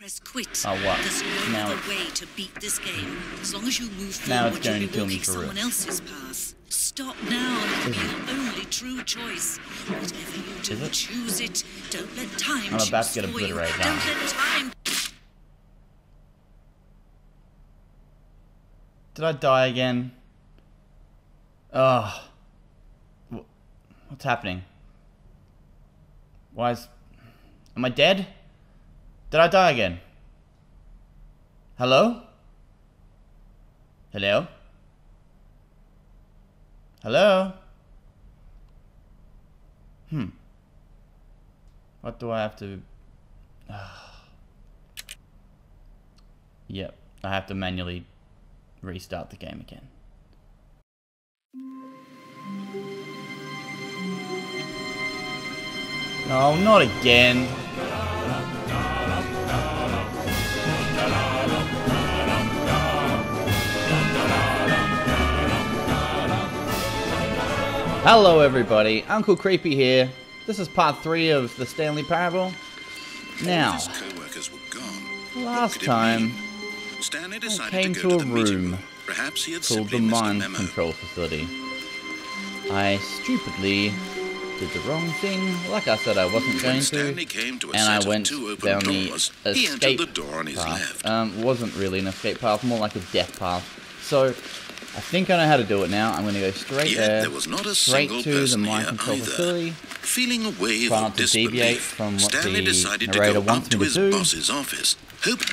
press quit. Oh, what? There's no Now other way to beat this game. As long as you move now it's forward, going you'll to be kill me walking for real. someone else's path. Stop now, and it'll be your only true choice. Whatever you do, choose it. Don't let time I'm about to choose get for you. obliterated. Don't let time. Did I die again? Oh. What's happening? Why is... Am I dead? Did I die again? Hello? Hello? Hello? What do I have to... Yep, I have to manually restart the game again. No, not again. Hello everybody, Uncle Creepy here. This is part 3 of the Stanley Parable. Now, last time, I came to a room called the Mind Control Facility. I stupidly did the wrong thing, like I said I wasn't going to, and I went down the escape path. Wasn't really an escape path, more like a death path. So, I think I know how to do it now. I'm going to go straight there, straight to the Mind Control Facility. Feeling a wave Try of not to deviate from what Stanley the decided to narrator go wants up to me his to do. boss's office.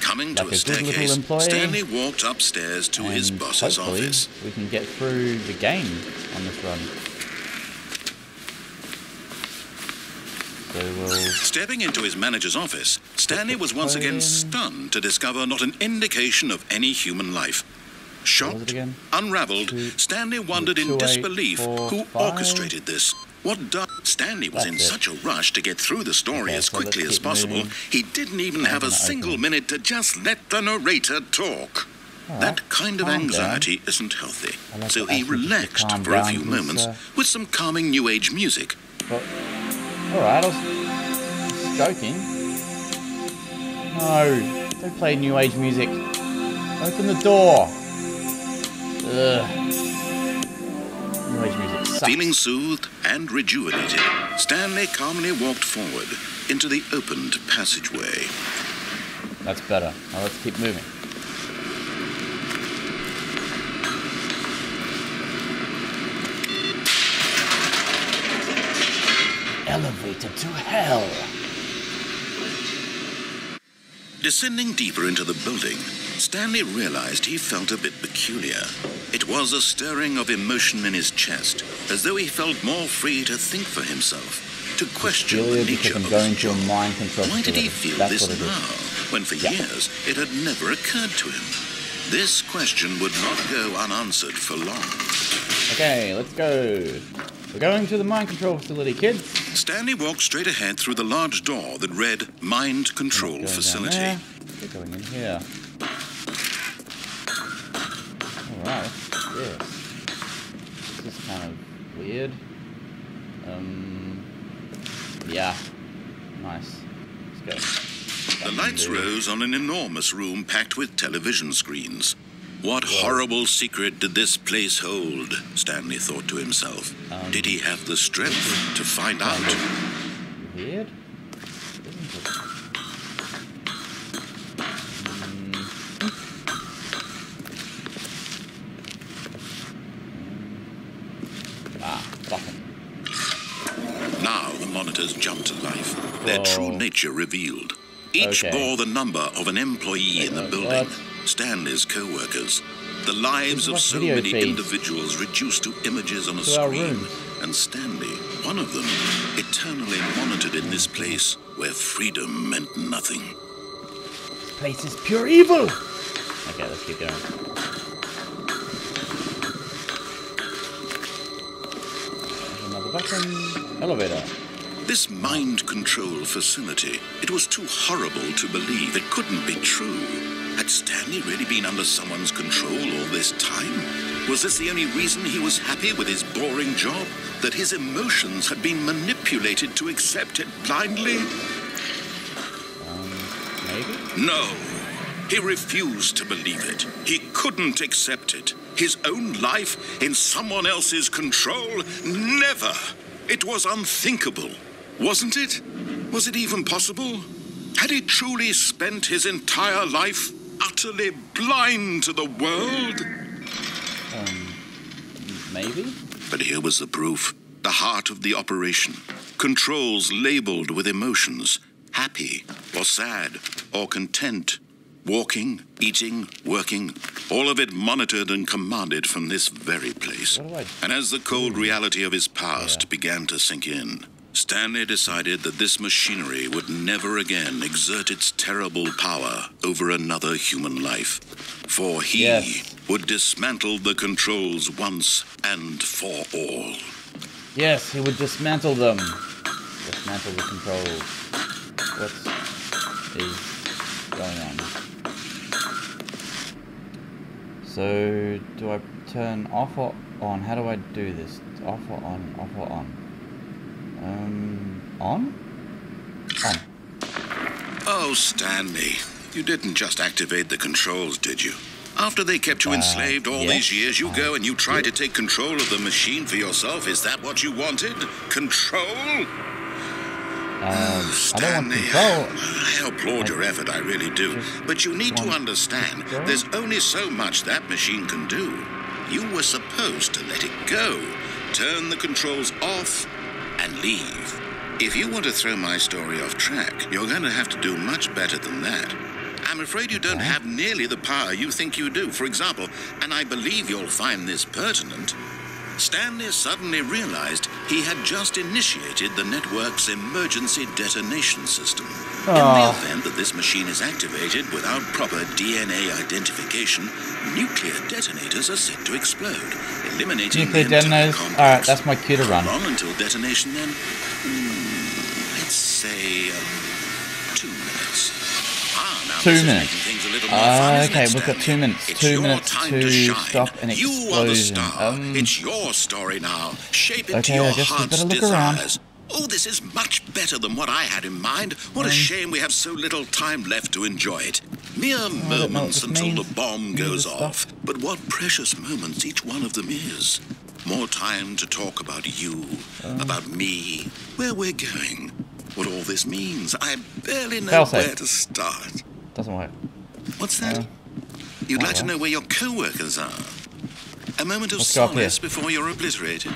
Coming Like to a a good little staircase, employee. Stanley walked upstairs to his And boss's hopefully office. we can get through the game on this run. So we'll... Stepping into his manager's office, Stanley was once again stunned to discover not an indication of any human life. Shocked, unraveled, Stanley wondered in disbelief who orchestrated this. What dark... Stanley was in such a rush to get through the story as quickly as possible, he didn't even have a single minute to just let the narrator talk. That kind of anxiety isn't healthy, so he relaxed for a few moments with some calming New Age music. Alright, I was joking. No, don't play New Age music. Open the door. Ugh. New Age music sucks. Feeling soothed and rejuvenated, Stanley calmly walked forward into the opened passageway. That's better. Now let's keep moving. Elevator to hell. Descending deeper into the building, Stanley realized he felt a bit peculiar. It was a stirring of emotion in his chest, as though he felt more free to think for himself, to question the nature of his job. Why did he feel this now, when for years it had never occurred to him? This question would not go unanswered for long. Okay, let's go. We're going to the Mind Control Facility, kids. Stanley walked straight ahead through the large door that read Mind Control Facility. We're going in here. Alright, what's this? This is kind of weird. Yeah. Nice. Let's go. The lights rose on an enormous room packed with television screens. What horrible secret did this place hold? Stanley thought to himself. Did he have the strength to find out? Weird? Now the monitors jumped to life, their true nature revealed. Each bore the number of an employee in the building, Stanley's co-workers. The lives of so many individuals reduced to images on a screen, and Stanley, one of them, eternally monitored in this place where freedom meant nothing. This place is pure evil! Okay, let's keep going. Another button. Elevator. This mind control facility, it was too horrible to believe. It couldn't be true. Had Stanley really been under someone's control all this time? Was this the only reason he was happy with his boring job? That his emotions had been manipulated to accept it blindly? Maybe? No. He refused to believe it. He couldn't accept it. His own life in someone else's control? Never. It was unthinkable, wasn't it? Was it even possible? Had he truly spent his entire life utterly blind to the world? Maybe? But here was the proof. The heart of the operation. Controls labeled with emotions. Happy, or sad, or content. Walking, eating, working, all of it monitored and commanded from this very place. And as the cold reality of his past began to sink in, Stanley decided that this machinery would never again exert its terrible power over another human life. For he would dismantle the controls once and for all. Yes, he would dismantle them. Dismantle the controls. What is going on? So, do I turn off or on? How do I do this? Off or on? Off or on? On? On. Oh, Stanley, you didn't just activate the controls, did you? After they kept you enslaved all these years, you go and you try to take control of the machine for yourself. Is that what you wanted? Control? Stanley, I don't want control. I applaud your effort, I really do. But you need to understand, there's only so much that machine can do. You were supposed to let it go, turn the controls off, and leave. If you want to throw my story off track, you're going to have to do much better than that. I'm afraid you don't have nearly the power you think you do. For example, and I believe you'll find this pertinent, Stanley suddenly realized he had just initiated the network's emergency detonation system. In the event that this machine is activated without proper DNA identification, nuclear detonators are set to explode, eliminating nuclear detonators? Alright, that's my cue to run. How long until detonation then? Let's say 2 minutes. 2 minutes. Okay, we've got 2 minutes. 2 minutes to stop an explosion. It's your story now. Shape it to your heart's desires. Oh, this is much better than what I had in mind. What a shame we have so little time left to enjoy it. Mere moments until the bomb goes off. But what precious moments each one of them is. More time to talk about you, about me, where we're going, what all this means. I barely know where to start. Doesn't work. What's that? You'd like to know where your co-workers are? A moment of solace before you're obliterated?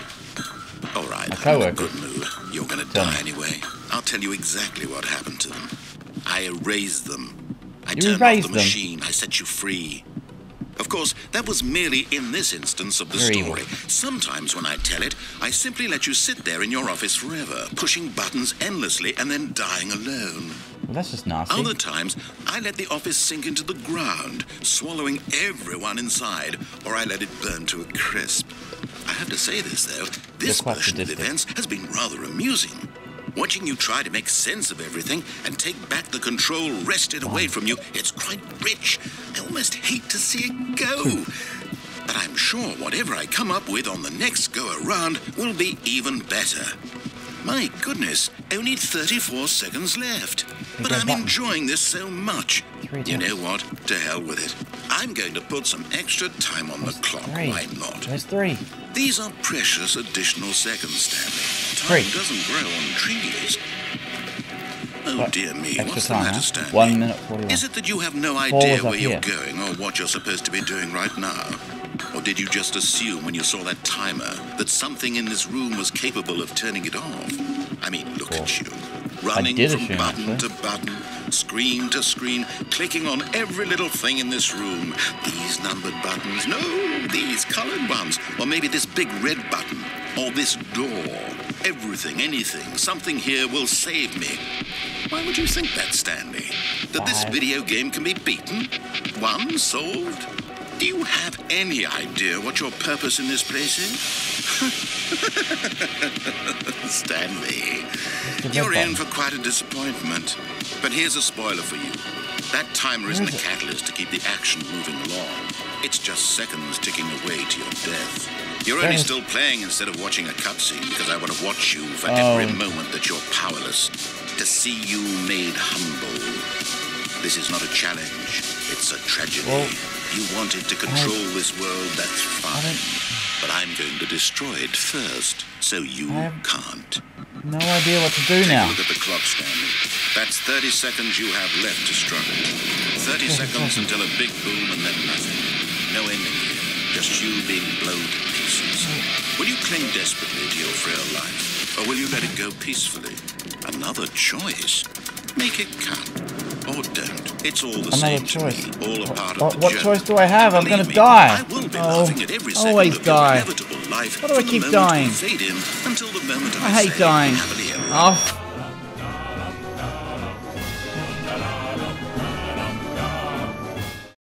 All right, I'm in a good mood. You're going to die anyway. I'll tell you exactly what happened to them. I erased them. I turned off the machine. I set you free. Of course, that was merely in this instance of the story. Sometimes when I tell it, I simply let you sit there in your office forever, pushing buttons endlessly and then dying alone. Well, that's just nasty. Other times, I let the office sink into the ground, swallowing everyone inside, or I let it burn to a crisp. I have to say this, though. This version of events has been rather amusing. Watching you try to make sense of everything and take back the control wrested away from you, it's quite rich. I almost hate to see it go. But I'm sure whatever I come up with on the next go-around will be even better. My goodness, only 34 seconds left. But I'm enjoying this so much. You know what? To hell with it. I'm going to put some extra time on the clock. Why not? There's 3. These are precious additional seconds, Stanley. Time doesn't grow on trees. Oh dear me, what's the matter, Stanley? 1 minute 41. Is it that you have no idea where you're going or what you're supposed to be doing right now? Or did you just assume when you saw that timer that something in this room was capable of turning it off? I mean, look at you. Running from button to button, screen to screen, clicking on every little thing in this room. These numbered buttons, no, these colored ones. Or maybe this big red button, or this door. Everything, anything, something here will save me. Why would you think that, Stanley? That this video game can be beaten? Won? Solved? Do you have any idea what your purpose in this place is? Stanley, you're in for quite a disappointment. But here's a spoiler for you. That timer isn't a catalyst to keep the action moving along. It's just seconds ticking away to your death. You're only still playing instead of watching a cutscene because I want to watch you for every moment that you're powerless. To see you made humble. This is not a challenge. It's a tragedy. Well, you wanted to control this world, that's fine. But I'm going to destroy it first, so you can't. No idea what to do now. Look at the clock, Stanley. That's 30 seconds you have left to struggle. 30 seconds until a big boom and then nothing. No ending here. Just you being blown to pieces. Will you cling desperately to your frail life? Or will you let it go peacefully? Another choice. Make it count. Or don't. It's all the same choice. To me. All a part of the what journey. choice do I have? I'm going to die. Always die. Why do I keep dying? I hate dying. Oh.